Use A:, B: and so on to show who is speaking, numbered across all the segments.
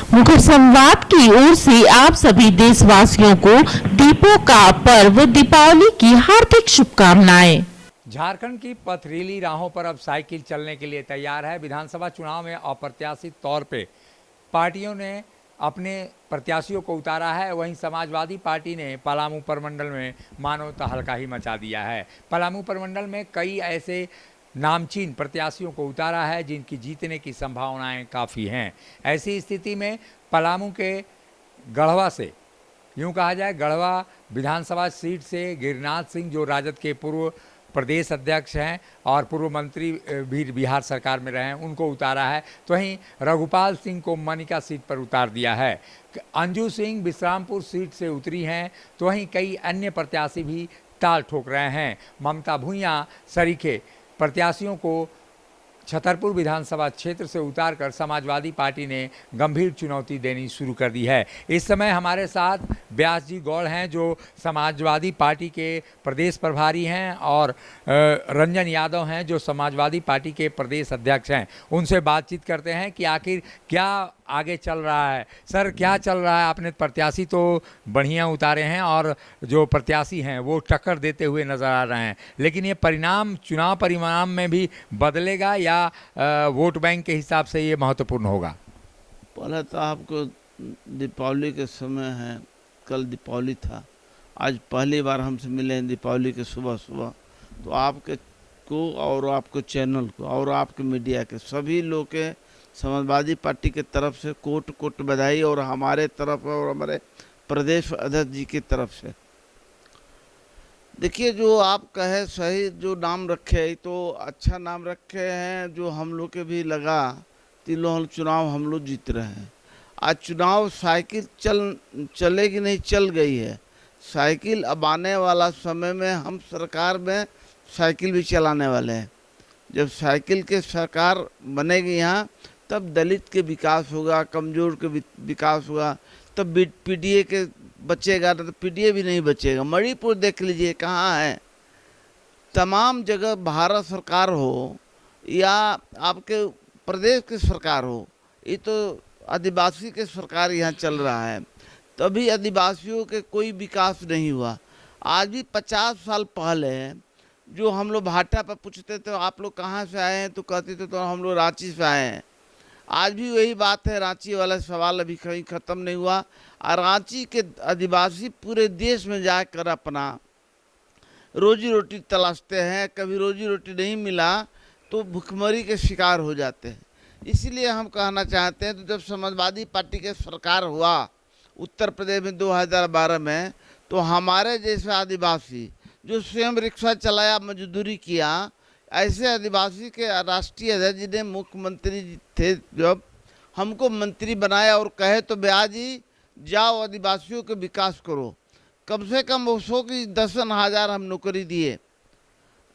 A: मुखर संवाद की ओर से आप सभी देशवासियों को दीपों का पर्व दीपावली की हार्दिक शुभकामनाएं।
B: झारखंड की पथरीली राहों पर अब साइकिल चलने के लिए तैयार है। विधानसभा चुनाव में अप्रत्याशित तौर पे पार्टियों ने अपने प्रत्याशियों को उतारा है। वहीं समाजवादी पार्टी ने पलामू प्रमंडल में मानो तहलका ही मचा दिया है। पलामू प्रमंडल में कई ऐसे नामचीन प्रत्याशियों को उतारा है जिनकी जीतने की संभावनाएं काफ़ी हैं। ऐसी स्थिति में पलामू के गढ़वा से, यूँ कहा जाए गढ़वा विधानसभा सीट से गिरिनाथ सिंह, जो राजद के पूर्व प्रदेश अध्यक्ष हैं और पूर्व मंत्री भी बिहार सरकार में रहे हैं, उनको उतारा है। तो वहीं रघुपाल सिंह को मनिका सीट पर उतार दिया है। अंजू सिंह विश्रामपुर सीट से उतरी हैं। तो वहीं कई अन्य प्रत्याशी भी ताल ठोक रहे हैं। ममता भूइयां सरीखे प्रत्याशियों को छतरपुर विधानसभा क्षेत्र से उतारकर समाजवादी पार्टी ने गंभीर चुनौती देनी शुरू कर दी है। इस समय हमारे साथ व्यास जी गौड़ हैं, जो समाजवादी पार्टी के प्रदेश प्रभारी हैं, और रंजन यादव हैं, जो समाजवादी पार्टी के प्रदेश अध्यक्ष हैं। उनसे बातचीत करते हैं कि आखिर क्या आगे चल रहा है। सर, क्या चल रहा है? आपने प्रत्याशी तो बढ़िया उतारे हैं और जो प्रत्याशी हैं वो टक्कर देते हुए नज़र आ रहे हैं, लेकिन ये परिणाम चुनाव परिणाम में भी बदलेगा या वोट बैंक के हिसाब से ये महत्वपूर्ण होगा?
C: पहले तो आपको दीपावली के समय है, कल दीपावली था, आज पहली बार हमसे मिले हैं दीपावली के सुबह सुबह। तो आपके को और आपको चैनल को और आपके मीडिया के सभी लोग के समाजवादी पार्टी के तरफ से कोट कोट बधाई, और हमारे तरफ और हमारे प्रदेश अध्यक्ष जी की तरफ से। देखिए, जो आप कहे सही, जो नाम रखे तो अच्छा नाम रखे हैं, जो हम लोग के भी लगा तीनों चुनाव हम लोग जीत रहे हैं। आज चुनाव साइकिल चलेगी नहीं, चल गई है साइकिल। अब आने वाला समय में हम सरकार में साइकिल भी चलाने वाले हैं। जब साइकिल के सरकार बनेगी यहाँ, तब दलित के विकास होगा, कमज़ोर के विकास होगा, तब पीडीए के बचेगा, तो पीडीए भी नहीं बचेगा। मणिपुर देख लीजिए कहाँ है। तमाम जगह भारत सरकार हो या आपके प्रदेश की सरकार हो, ये तो आदिवासी के सरकार यहाँ चल रहा है, तभी आदिवासियों के कोई विकास नहीं हुआ। आज भी 50 साल पहले जो हम लोग भाटा पर पूछते थे आप लोग कहाँ से आए हैं, तो कहते थे तो हम लोग रांची से आए हैं। आज भी वही बात है, रांची वाला सवाल अभी कहीं ख़त्म नहीं हुआ। और रांची के आदिवासी पूरे देश में जाकर अपना रोजी रोटी तलाशते हैं। कभी रोजी रोटी नहीं मिला तो भुखमरी के शिकार हो जाते हैं। इसलिए हम कहना चाहते हैं, तो जब समाजवादी पार्टी के सरकार हुआ उत्तर प्रदेश में 2012 में, तो हमारे जैसे आदिवासी जो स्वयं रिक्शा चलाया, मजदूरी किया, ऐसे आदिवासी के राष्ट्रीय अध्यक्ष जी ने, मुख्यमंत्री थे जब, हमको मंत्री बनाया और कहे तो ब्याह जी जाओ आदिवासियों के विकास करो। कम से कम 10,000 हम नौकरी दिए,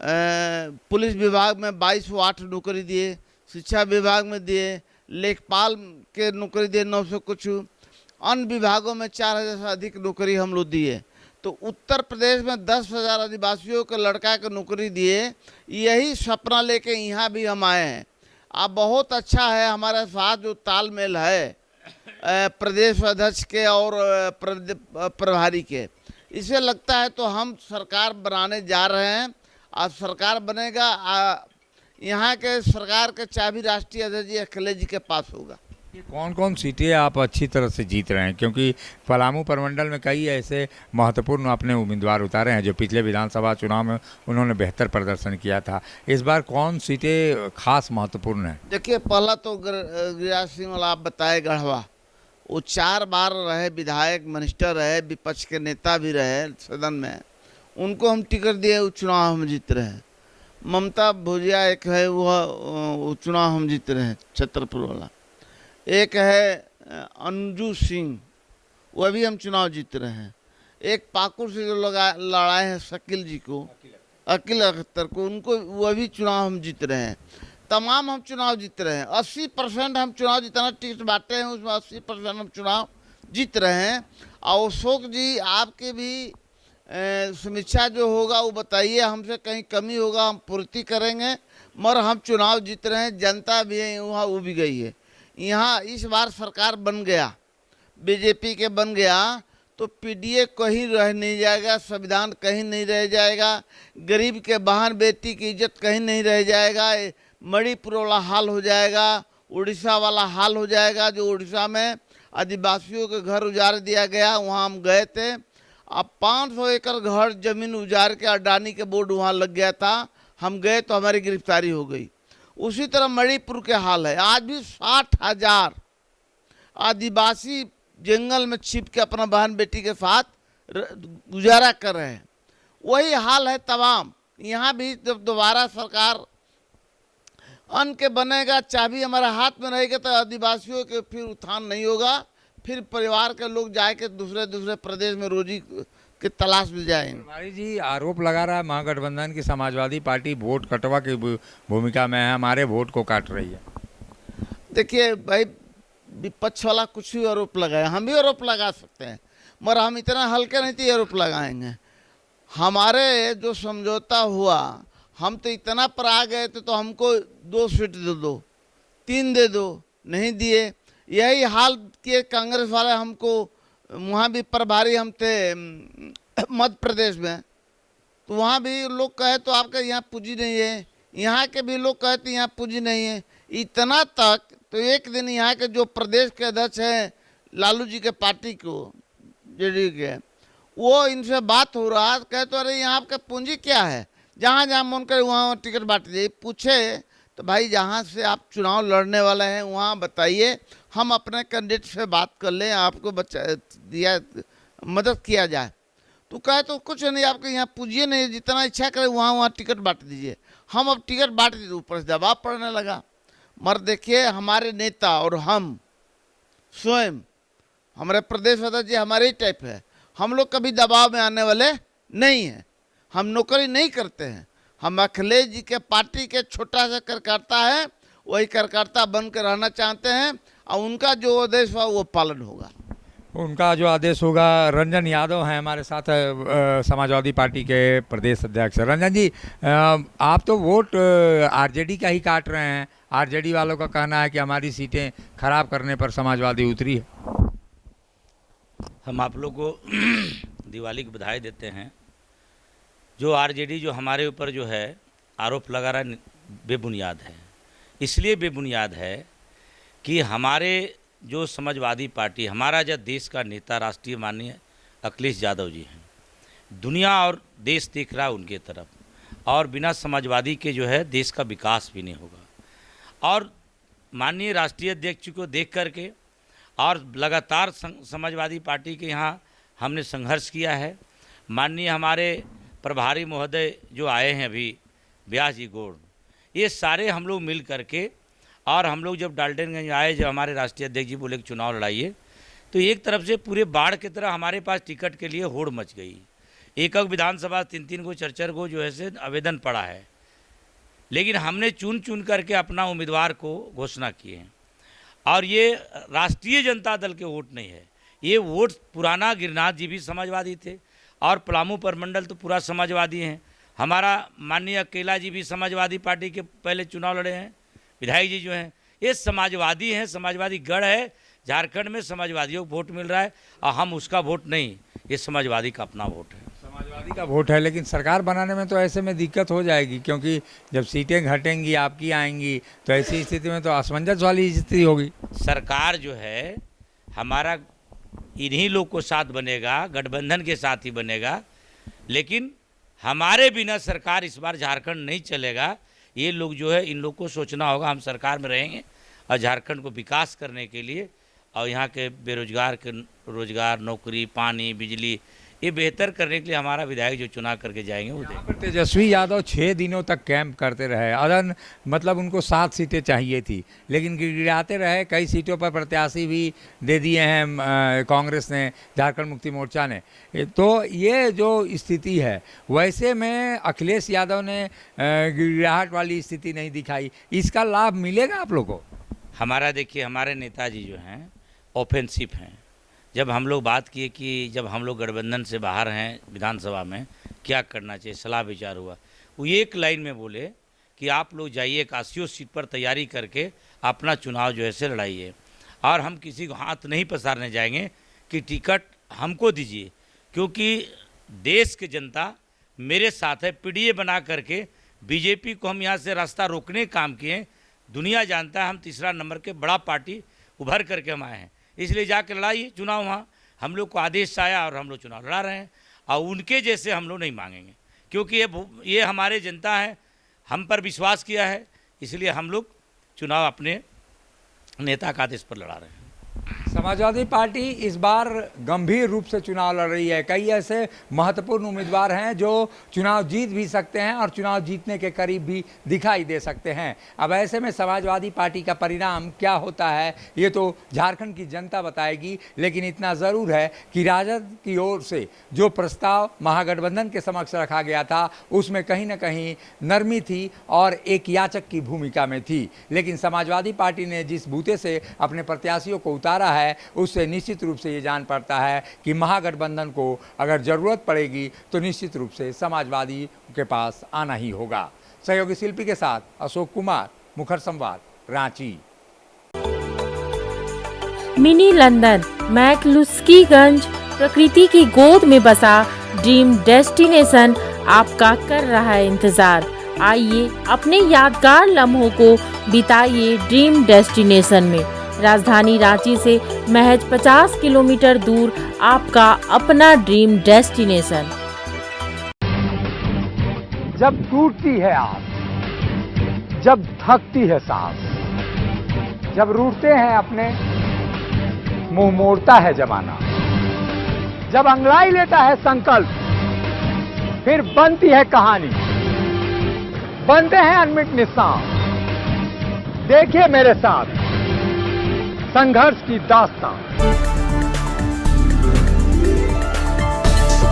C: पुलिस विभाग में 2208 नौकरी दिए, शिक्षा विभाग में दिए, लेखपाल के नौकरी दिए 900 कुछ, अन्य विभागों में 4000 से अधिक नौकरी हम लोग दिए। तो उत्तर प्रदेश में 10,000 आदिवासियों के लड़का के नौकरी दिए। यही सपना लेके यहाँ भी हम आए हैं। अब बहुत अच्छा है हमारे साथ जो तालमेल है प्रदेश अध्यक्ष के और प्रभारी के, इसे लगता है तो हम सरकार बनाने जा रहे हैं। आज सरकार बनेगा, यहाँ के सरकार के चाबी राष्ट्रीय अध्यक्ष जी अखिलेश जी के पास होगा।
B: कौन कौन सीटें आप अच्छी तरह से जीत रहे हैं, क्योंकि पलामू प्रमंडल में कई ऐसे महत्वपूर्ण अपने उम्मीदवार उतारे हैं जो पिछले विधानसभा चुनाव में उन्होंने बेहतर प्रदर्शन किया था। इस बार कौन सीटें खास महत्वपूर्ण हैं?
C: देखिए, पहला तो गिरिराज सिंह वाला आप बताए गढ़वा, वो 4 बार रहे विधायक, मिनिस्टर रहे, विपक्ष के नेता भी रहे सदन में, उनको हम टिकट दिए, वो चुनाव हम जीत रहे हैं। ममता भूजिया एक है, वो चुनाव हम जीत रहे हैं छतरपुर वाला। एक है अंजू सिंह, वह भी हम चुनाव जीत रहे हैं। एक पाकुड़ से जो लड़ाए हैं शकील जी को, अकील अख्तर को, उनको वह भी चुनाव हम जीत रहे हैं। तमाम हम चुनाव जीत रहे हैं। 80% हम चुनाव जितना टिकट बांटे हैं उसमें 80% हम चुनाव जीत रहे हैं। और अशोक जी, आपके भी समीक्षा जो होगा वो बताइए, हमसे कहीं कमी होगा हम पूर्ति करेंगे, मगर हम चुनाव जीत रहे हैं। जनता भी है वहाँ, वो भी गई है। यहाँ इस बार सरकार बन गया, बीजेपी के बन गया, तो पीडीए कहीं रह नहीं जाएगा, संविधान कहीं नहीं रह जाएगा, गरीब के बहन बेटी की इज्जत कहीं नहीं रह जाएगा, मणिपुर वाला हाल हो जाएगा, उड़ीसा वाला हाल हो जाएगा। जो उड़ीसा में आदिवासियों के घर उजाड़ दिया गया, वहाँ हम गए थे। अब 500 एकड़ घर जमीन उजाड़ के अडानी के बोर्ड वहाँ लग गया था, हम गए तो हमारी गिरफ्तारी हो गई। उसी तरह मणिपुर के हाल है, आज भी 60,000 आदिवासी जंगल में छिप के अपना बहन बेटी के साथ गुजारा कर रहे हैं। वही हाल है तमाम। यहाँ भी जब दोबारा सरकार अन्न के बनेगा, चाबी हमारे हाथ में रहेगा, तो आदिवासियों के फिर उत्थान नहीं होगा, फिर परिवार के लोग जाके दूसरे प्रदेश में रोजी की तलाश में जाएंगे।
B: कुमारी जी आरोप लगा रहा है महागठबंधन की समाजवादी पार्टी वोट कटवा की भूमिका में है, हमारे वोट को काट रही है।
C: देखिए भाई, विपक्ष वाला कुछ भी आरोप लगाए, हम भी आरोप लगा सकते हैं, मगर हम इतना हल्के नहीं थे आरोप लगाएंगे। हमारे जो समझौता हुआ, हम तो इतना पर आ गए थे, तो हमको 2 सीट दे दो, 3 दे दो, नहीं दिए। यही हाल किए कांग्रेस वाले हमको। वहाँ भी प्रभारी हम थे मध्य प्रदेश में, तो वहाँ भी लोग कहे तो आपका यहाँ पूंजी नहीं है, यहाँ के भी लोग कहे तो यहाँ पूंजी नहीं है। इतना तक तो एक दिन यहाँ के जो प्रदेश के अध्यक्ष हैं लालू जी के पार्टी को, जेडीयू के, वो इनसे बात हो रहा, कहे तो अरे यहाँ आपका पूंजी क्या है, जहाँ जहाँ मन करे वहाँ टिकट बांट दीजिए। पूछे तो भाई जहाँ से आप चुनाव लड़ने वाले हैं वहाँ बताइए, हम अपने कैंडिडेट से बात कर लें, आपको मदद किया जाए। तो कहे तो कुछ नहीं, आपके यहाँ पूंजी नहीं, जितना इच्छा करे वहाँ टिकट बांट दीजिए। हम अब टिकट बांट दीजिए, ऊपर से दबाव पड़ने लगा। मगर देखिए, हमारे नेता और हम स्वयं, हमारे प्रदेश अध्यक्ष जी हमारे ही टाइप है, हम लोग कभी दबाव में आने वाले नहीं हैं, हम नौकरी नहीं करते हैं। हम अखिलेश जी के पार्टी के छोटा सा कार्यकर्ता है, वही कार्यकर्ता बन कर रहना चाहते हैं, और उनका जो आदेश हुआ वो पालन होगा।
B: उनका जो आदेश होगा। रंजन यादव हैं हमारे साथ, समाजवादी पार्टी के प्रदेश अध्यक्ष। रंजन जी, आप तो वोट आरजेडी का ही काट रहे हैं। आरजेडी वालों का कहना है कि हमारी सीटें खराब करने पर समाजवादी उतरी है।
D: हम आप लोग को दिवाली की बधाई देते हैं। जो आरजेडी जो हमारे ऊपर जो है आरोप लगा रहा है, बेबुनियाद है। इसलिए बेबुनियाद है कि हमारे जो समाजवादी पार्टी, हमारा जो देश का नेता राष्ट्रीय माननीय अखिलेश यादव जी हैं, दुनिया और देश देख रहा है उनके तरफ, और बिना समाजवादी के जो है देश का विकास भी नहीं होगा। और माननीय राष्ट्रीय अध्यक्ष को देख करके और लगातार समाजवादी पार्टी के यहाँ हमने संघर्ष किया है। माननीय हमारे प्रभारी महोदय जो आए हैं अभी, व्यास जी गौड़, ये सारे हम लोग मिल करके, और हम लोग जब डाल्टनगंज आए, जब हमारे राष्ट्रीय अध्यक्ष जी बोले कि चुनाव लड़ाइए, तो एक तरफ से पूरे बाढ़ की तरह हमारे पास टिकट के लिए होड़ मच गई। एक विधानसभा 3-3 को 4-4 को जो है से आवेदन पड़ा है, लेकिन हमने चुन चुन करके अपना उम्मीदवार को घोषणा किए हैं। और ये राष्ट्रीय जनता दल के वोट नहीं है, ये वोट पुराना गिरनाथ जी भी समाजवादी थे, और पलामू परमंडल तो पूरा समाजवादी हैं। हमारा माननीय अकेला जी भी समाजवादी पार्टी के पहले चुनाव लड़े हैं। विधायक जी जो हैं ये समाजवादी हैं, समाजवादी गढ़ है। झारखंड में समाजवादियों को वोट मिल रहा है, और हम उसका वोट नहीं, ये समाजवादी का अपना वोट है।
B: समाजवादी का वोट है, लेकिन सरकार बनाने में तो ऐसे में दिक्कत हो जाएगी, क्योंकि जब सीटें घटेंगी, आपकी आएंगी, तो ऐसी स्थिति में तो असमंजस वाली स्थिति होगी।
D: सरकार जो है हमारा इन्हीं लोग को साथ बनेगा, गठबंधन के साथ ही बनेगा, लेकिन हमारे बिना सरकार इस बार झारखंड नहीं चलेगा। ये लोग जो है, इन लोग को सोचना होगा, हम सरकार में रहेंगे और झारखंड को विकास करने के लिए, और यहाँ के बेरोजगार के रोजगार, नौकरी, पानी, बिजली, ये बेहतर करने के लिए हमारा विधायक जो चुनाव करके जाएंगे वो देंगे।
B: तेजस्वी यादव 6 दिनों तक कैंप करते रहे, अदन मतलब उनको 7 सीटें चाहिए थी, लेकिन गिड़गिड़ाते रहे। कई सीटों पर प्रत्याशी भी दे दिए हैं कांग्रेस ने, झारखंड मुक्ति मोर्चा ने। तो ये जो स्थिति है, वैसे में अखिलेश यादव ने गिड़गिड़ाहट वाली स्थिति नहीं दिखाई। इसका लाभ मिलेगा आप लोगों को?
D: हमारा देखिए, हमारे नेताजी जो हैं ऑफेंसिव हैं। जब हम लोग बात किए कि जब हम लोग गठबंधन से बाहर हैं, विधानसभा में क्या करना चाहिए, सलाह विचार हुआ, वो एक लाइन में बोले कि आप लोग जाइए काशियों सीट पर तैयारी करके अपना चुनाव जो है से लड़ाइए। और हम किसी को हाथ नहीं पसारने जाएंगे कि टिकट हमको दीजिए, क्योंकि देश की जनता मेरे साथ है। पीडीए बना करके बीजेपी को हम यहाँ से रास्ता रोकने का काम किए। दुनिया जानता है हम तीसरा नंबर के बड़ा पार्टी उभर करके हम आए हैं, इसलिए जाकर लड़ाइए चुनाव। वहाँ हम लोग को आदेश आया और हम लोग चुनाव लड़ा रहे हैं, और उनके जैसे हम लोग नहीं मांगेंगे, क्योंकि ये हमारे जनता है, हम पर विश्वास किया है, इसलिए हम लोग चुनाव अपने नेता का आदेश पर लड़ा रहे हैं।
B: समाजवादी पार्टी इस बार गंभीर रूप से चुनाव लड़ रही है। कई ऐसे महत्वपूर्ण उम्मीदवार हैं जो चुनाव जीत भी सकते हैं और चुनाव जीतने के करीब भी दिखाई दे सकते हैं। अब ऐसे में समाजवादी पार्टी का परिणाम क्या होता है ये तो झारखंड की जनता बताएगी, लेकिन इतना ज़रूर है कि राजद की ओर से जो प्रस्ताव महागठबंधन के समक्ष रखा गया था उसमें कहीं ना कहीं नरमी थी और एक याचक की भूमिका में थी। लेकिन समाजवादी पार्टी ने जिस बूते से अपने प्रत्याशियों को उतारा है उससे निश्चित रूप से ये जान पड़ता है कि महागठबंधन को अगर ज़रूरत पड़ेगी तो निश्चित रूप से समाजवादी के पास आना ही होगा। सहयोगी शिल्पी के साथ अशोक कुमार, मुखर संवाद, रांची।
E: मिनी लंदन मैक्लुस्कीगंज प्रकृति की गोद में बसा ड्रीम डेस्टिनेशन आपका कर रहा है इंतजार। आइए अपने यादगार लम्हों को बिताइए ड्रीम डेस्टिनेशन में। राजधानी रांची से महज 50 किलोमीटर दूर आपका अपना ड्रीम डेस्टिनेशन।
B: जब टूटती है आस, जब थकती है सांस, जब रूठते हैं अपने, मुंह मोड़ता है जमाना, जब अंगड़ाई लेता है संकल्प, फिर बनती है कहानी, बनते हैं अनमिट निशान। देखिए मेरे साथ संघर्ष की दास्तां।